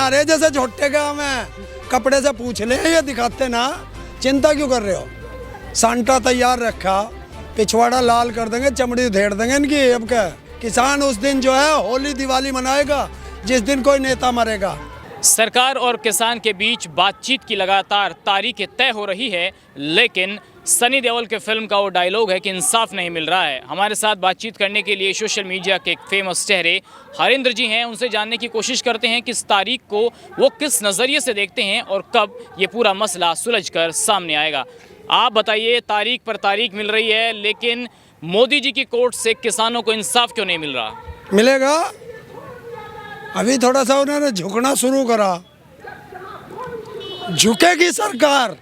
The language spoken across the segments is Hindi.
आ रहे जैसे झोटे गाँव में, कपड़े से पूछ ले, ये दिखाते ना, चिंता क्यों कर रहे हो? सांटा तैयार रखा, पिछवाड़ा लाल कर देंगे, चमड़ी उधेड़ देंगे इनकी। अब क्या किसान उस दिन जो है होली दिवाली मनाएगा जिस दिन कोई नेता मरेगा। सरकार और किसान के बीच बातचीत की लगातार तारीखें तय हो रही है, लेकिन सनी देओल के फिल्म का वो डायलॉग है कि इंसाफ नहीं मिल रहा है। हमारे साथ बातचीत करने के लिए सोशल मीडिया के एक फेमस चेहरे हरिंद्र जी हैं। उनसे जानने की कोशिश करते हैं कि इस तारीख को वो किस नज़रिए से देखते हैं और कब ये पूरा मसला सुलझकर सामने आएगा। आप बताइए, तारीख पर तारीख मिल रही है, लेकिन मोदी जी की कोर्ट से किसानों को इंसाफ क्यों नहीं मिल रहा? मिलेगा, अभी थोड़ा सा उन्होंने झुकना शुरू करा। झुकेगी सरकार,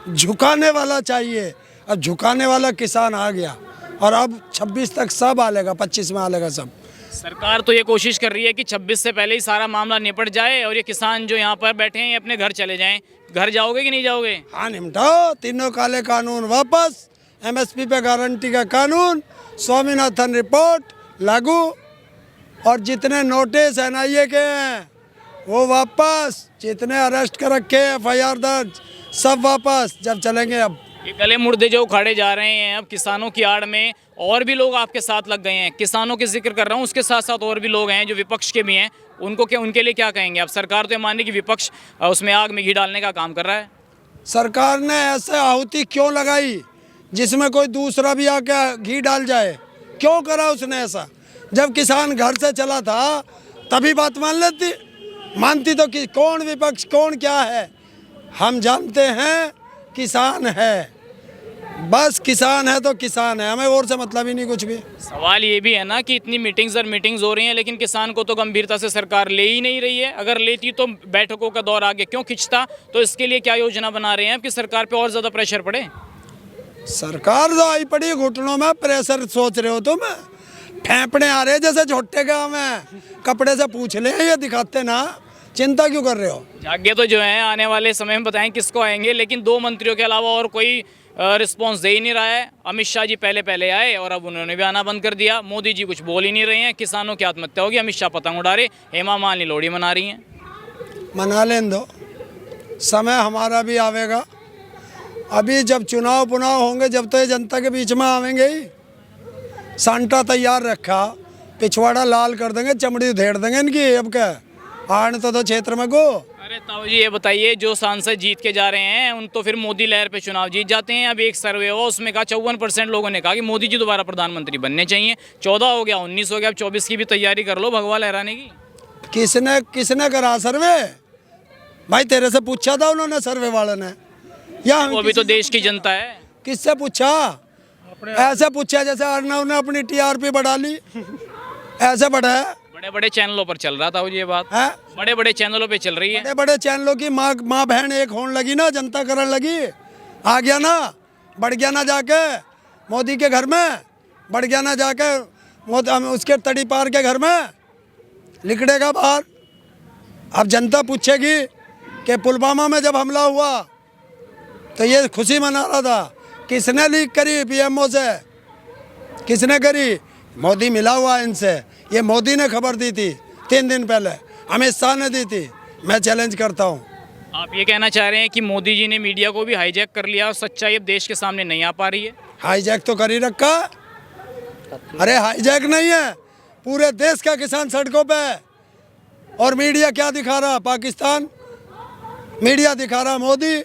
झुकाने वाला चाहिए। अब झुकाने वाला किसान आ गया और अब 26 तक सब आ लेगा, 25 में आ लेगा सब। सरकार तो ये कोशिश कर रही है कि 26 से पहले ही सारा मामला निपट जाए और ये किसान जो यहाँ पर बैठे हैं ये अपने घर चले जाएं। घर जाओगे कि नहीं जाओगे? हाँ, निपटाओ। तीनों काले कानून वापस, MSP पे गारंटी का कानून, स्वामीनाथन रिपोर्ट लागू, और जितने नोटिस NIA के हैं वो वापस, जितने अरेस्ट कर रखे FIR दर्ज सब वापस। जब चलेंगे अब ये गले मुर्दे जो उखाड़े जा रहे हैं अब किसानों की आड़ में, और भी लोग आपके साथ लग गए हैं। किसानों के जिक्र कर रहा हूँ, उसके साथ साथ और भी लोग हैं जो विपक्ष के भी हैं। उनके लिए क्या कहेंगे? अब सरकार तो ये माने कि विपक्ष उसमें आग में घी डालने का काम कर रहा है। सरकार ने ऐसे आहुति क्यों लगाई जिसमें कोई दूसरा भी आके घी डाल जाए? क्यों करा उसने ऐसा? जब किसान घर से चला था तभी बात मान लेती, मानती तो कि कौन विपक्ष कौन क्या है। हम जानते हैं किसान है, बस किसान है तो किसान है, हमें और से मतलब ही नहीं कुछ भी। सवाल ये भी है ना कि इतनी मीटिंग्स हो रही हैं, लेकिन किसान को तो गंभीरता से सरकार ले ही नहीं रही है। अगर लेती तो बैठकों का दौर आगे क्यों खिंचता? तो इसके लिए क्या योजना बना रहे हैं कि सरकार पे और ज़्यादा प्रेशर पड़े? सरकार तो आई पड़ी घुटनों में, प्रेशर सोच रहे हो तुम? फेंपड़े आ रहे जैसे झोटे गाँव में, कपड़े से पूछ ले, ये दिखाते ना, चिंता क्यों कर रहे हो? जागे तो जो है आने वाले समय में बताएं किसको आएंगे, लेकिन 2 मंत्रियों के अलावा और कोई रिस्पांस दे ही नहीं रहा है। अमित शाह जी पहले आए और अब उन्होंने भी आना बंद कर दिया। मोदी जी कुछ बोल ही नहीं रहे हैं। किसानों की आत्महत्या होगी, अमित शाह पतंग उड़ा रहे, हेमा मालिनी लोहड़ी मना रही हैं। मना लें दो, समय हमारा भी आवेगा। अभी जब चुनाव पुनाव होंगे, जब तो ये जनता के बीच में आवेंगे ही। सांटा तैयार रखा, पिछवाड़ा लाल कर देंगे, चमड़ी उधेड़ देंगे इनकी। अब क्या आने तो क्षेत्र में गो। अरे ताऊ जी ये बताइए, जो सांसद जीत के जा रहे हैं उन तो फिर मोदी लहर पे चुनाव जीत जाते हैं। अब एक सर्वे हुआ, उसमें कहा 54% लोगों ने कहा कि मोदी जी दोबारा प्रधानमंत्री बनने चाहिए। 14 हो गया, 19 हो गया, अब 24 की भी तैयारी कर लो भगवा लहराने की। किसने करा सर्वे? भाई तेरे से पूछा था उन्होंने, सर्वे वाले ने, या वो भी तो देश की जनता है। किससे पूछा? ऐसे पूछा जैसे अर्नव ने अपनी TRP बढ़ा ली, ऐसे बढ़ाया। बड़े चैनलों पर चल रहा था ये बात है, बड़े चैनलों पे चल रही है। बड़े चैनलों की माँ बहन एक होने लगी ना, जनता करने लगी, आ गया ना, बढ़ गया ना जाके मोदी के घर में, बढ़ गया ना जाके उसके तड़ी पार के घर में, लिखड़ेगा बाहर। अब जनता पूछेगी कि पुलवामा में जब हमला हुआ तो ये खुशी मना रहा था, किसने लीक करी PMO से? किसने करी? मोदी मिला हुआ इनसे, ये मोदी ने खबर दी थी 3 दिन पहले, अमित शाह ने दी थी। मैं चैलेंज करता हूँ। आप ये कहना चाह रहे हैं कि मोदी जी ने मीडिया को भी हाईजैक कर लिया और सच्चाई अब देश के सामने नहीं आ पा रही है? हाईजैक तो कर ही रखा। अरे हाईजैक नहीं है, पूरे देश का किसान सड़कों पे, और मीडिया क्या दिखा रहा? पाकिस्तान मीडिया दिखा रहा, मोदी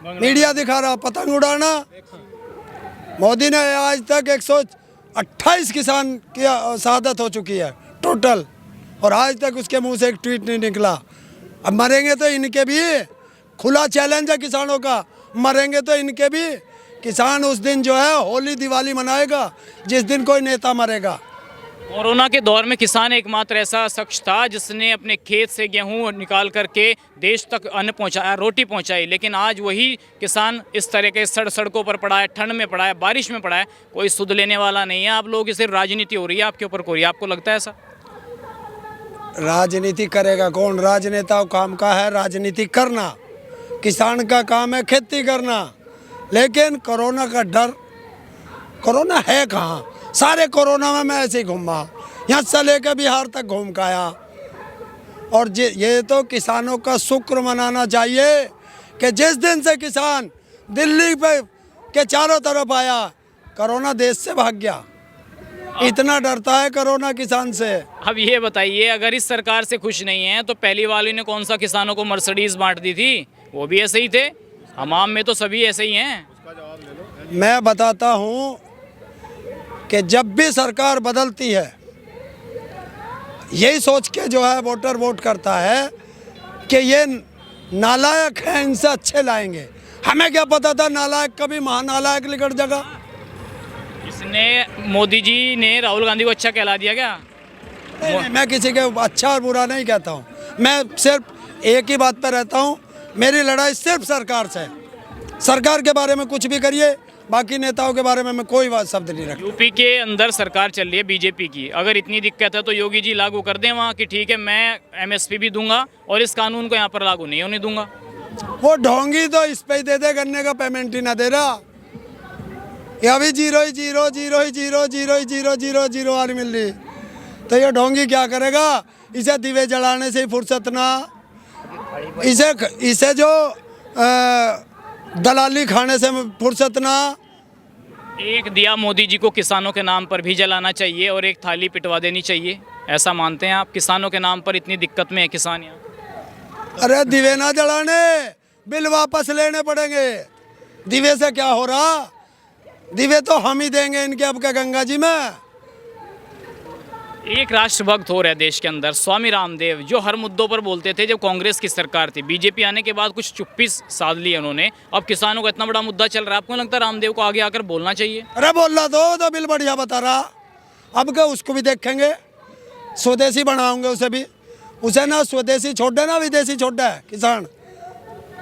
मीडिया दिखा रहा पतंग उड़ाना। मोदी ने आज तक 128 किसान की शहादत हो चुकी है टोटल, और आज तक उसके मुंह से एक ट्वीट नहीं निकला। अब मरेंगे तो इनके भी, खुला चैलेंज है किसानों का, मरेंगे तो इनके भी। किसान उस दिन जो है होली दिवाली मनाएगा जिस दिन कोई नेता मरेगा। कोरोना के दौर में किसान एकमात्र ऐसा शख्स था जिसने अपने खेत से गेहूं निकाल करके देश तक अन्न पहुंचाया, रोटी पहुंचाई। लेकिन आज वही किसान इस तरह के सड़कों पर पड़ा है, ठंड में पड़ा है, बारिश में पड़ा है, कोई सुध लेने वाला नहीं है। आप लोगों की सिर्फ राजनीति हो रही है आपके ऊपर हो रही है, आपको लगता है ऐसा? राजनीति करेगा कौन? राजनेता काम का है राजनीति करना, किसान का काम है खेती करना। लेकिन कोरोना का डर, कोरोना है कहाँ? सारे कोरोना में मैं ऐसे ही घूमा, यहाँ से लेकर बिहार तक घूम के आया, और ये तो किसानों का शुक्र मनाना चाहिए कि जिस दिन से किसान दिल्ली पे के चारों तरफ आया, कोरोना देश से भाग गया। इतना डरता है कोरोना किसान से। अब ये बताइए, अगर इस सरकार से खुश नहीं है तो पहली वाली ने कौन सा किसानों को मर्सिडीज बांट दी थी? वो भी ऐसे ही थे। हमाम में तो सभी ऐसे ही हैं। मैं बताता हूँ कि जब भी सरकार बदलती है, यही सोच के जो है वोटर वोट करता है कि ये नालायक हैं, इनसे अच्छे लाएंगे। हमें क्या पता था नालायक कभी महानालायक निकट जगह। इसने मोदी जी ने राहुल गांधी को अच्छा कहला दिया क्या? नहीं, मैं किसी के अच्छा और बुरा नहीं कहता हूँ। मैं सिर्फ एक ही बात पर रहता हूँ, मेरी लड़ाई सिर्फ सरकार से है। सरकार के बारे में कुछ भी करिए, बाकी नेताओं के बारे में मैं कोई बात शब्द नहीं रखता। यूपी के अंदर सरकार चल रही है बीजेपी की। अगर इतनी दिक्कत है तो योगी जी लागू कर दें वहाँ कि ठीक है, मैं एमएसपी भी दूंगा और इस कानून को यहाँ पर लागू नहीं होने दूंगा। वो ढोंगी तो इस पे ही दे दे, गन्ने का पेमेंट ही ना दे रहा। ये अभी 0 वाली मिल रही, तो ये ढोंगी क्या करेगा? इसे दिवे जलाने से ही फुर्सत ना, इसे जो दलाली खाने से फुर्सत ना। एक दिया मोदी जी को किसानों के नाम पर भी जलाना चाहिए और एक थाली पिटवा देनी चाहिए, ऐसा मानते हैं आप? किसानों के नाम पर इतनी दिक्कत में है किसान यहाँ। अरे दिवे ना जलाने, बिल वापस लेने पड़ेंगे। दिवे से क्या हो रहा? दिवे तो हम ही देंगे इनके अब का गंगा जी में। एक राष्ट्रभक्त हो रहा है देश के अंदर, स्वामी रामदेव, जो हर मुद्दों पर बोलते थे जब कांग्रेस की सरकार थी। बीजेपी आने के बाद कुछ चुप्पी साध ली उन्होंने। अब किसानों का इतना बड़ा मुद्दा चल रहा है, आपको लगता है रामदेव को आगे आकर बोलना चाहिए? अरे बोलना तो बिल बढ़िया बता रहा। अब क्या उसको भी देखेंगे, स्वदेशी बनाऊंगे उसे भी। उसे ना स्वदेशी छोड़ दे ना विदेशी छोड़ दे किसान।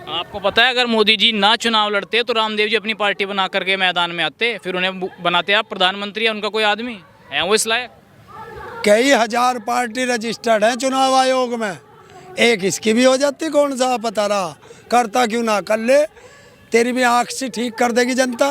आपको पता है अगर मोदी जी ना चुनाव लड़ते तो रामदेव जी अपनी पार्टी बना करके मैदान में आते, फिर उन्हें बनाते आप प्रधानमंत्री या उनका कोई आदमी है वो इस लायक? कई हजार पार्टी रजिस्टर्ड हैं चुनाव आयोग में, एक इसकी भी हो जाती। कौन सा पता रहा, करता क्यों ना कर ले, तेरी भी आँख से ठीक कर देगी जनता।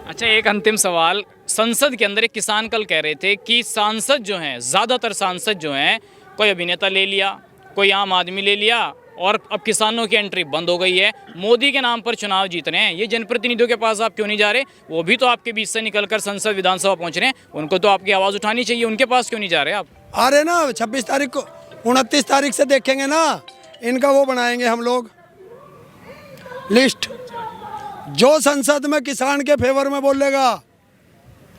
अच्छा, एक अंतिम सवाल। संसद के अंदर एक किसान कल कह रहे थे कि सांसद जो हैं, ज़्यादातर सांसद जो हैं, कोई अभिनेता ले लिया, कोई आम आदमी ले लिया और अब किसानों की एंट्री बंद हो गई है। मोदी के नाम पर चुनाव जीत रहे हैं, ये जनप्रतिनिधियों के पास आप क्यों नहीं जा रहे? वो भी तो आपके बीच से निकलकर संसद विधानसभा पहुंच रहे हैं, उनको तो आपकी आवाज़ उठानी चाहिए। उनके पास क्यों नहीं जा रहे आप? आ रहे ना 26 तारीख को, 29 तारीख से देखेंगे ना, इनका वो बनाएंगे हम लोग लिस्ट। जो संसद में किसान के फेवर में बोलेगा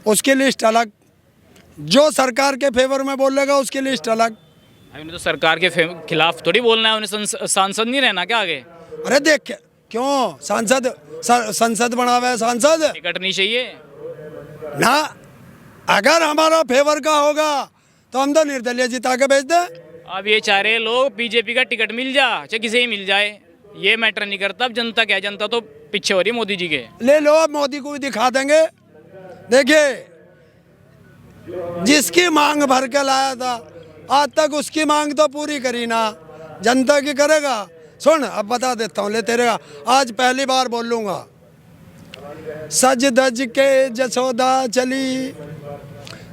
उसकी लिस्ट अलग, जो सरकार के फेवर में बोलेगा उसकी लिस्ट अलग। उन्हें तो सरकार के खिलाफ थोड़ी बोलना है, उन्हें सांसद नहीं रहना क्या आगे? अरे देख, क्यों संसद बनावे सांसद? टिकट नहीं चाहिए ना। अगर हमारा फेवर का होगा तो हम तो निर्दलीय जिता के भेज दें। अब ये चाह रहे लोग बीजेपी का टिकट मिल जा चाहे किसी ही मिल जाए, ये मैटर नहीं करता। अब जनता क्या है, जनता तो पीछे हो रही है मोदी जी के। ले लो, अब मोदी को भी दिखा देंगे। देखिए, जिसकी मांग भर के लाया था आज तक उसकी मांग तो पूरी करी ना, जनता की करेगा। सुन, अब बता देता हूँ, ले तेरे आज पहली बार बोल लूँगा। सज धज के जसोदा चली,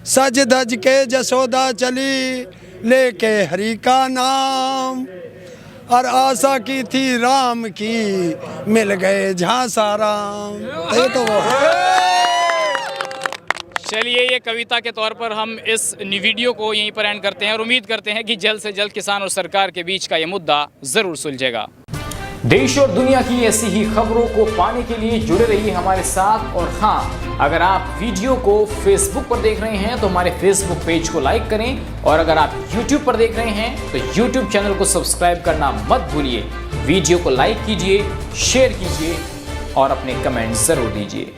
सज धज के जसोदा चली, लेके हरि का नाम, और आशा की थी राम की, मिल गए झांसा राम। ये तो वो चलिए, ये कविता के तौर पर हम इस वीडियो को यहीं पर एंड करते हैं और उम्मीद करते हैं कि जल्द से जल्द किसान और सरकार के बीच का ये मुद्दा ज़रूर सुलझेगा। देश और दुनिया की ऐसी ही खबरों को पाने के लिए जुड़े रहिए हमारे साथ। और हाँ, अगर आप वीडियो को फेसबुक पर देख रहे हैं तो हमारे फेसबुक पेज को लाइक करें, और अगर आप यूट्यूब पर देख रहे हैं तो यूट्यूब चैनल को सब्सक्राइब करना मत भूलिए। वीडियो को लाइक कीजिए, शेयर कीजिए और अपने कमेंट ज़रूर दीजिए।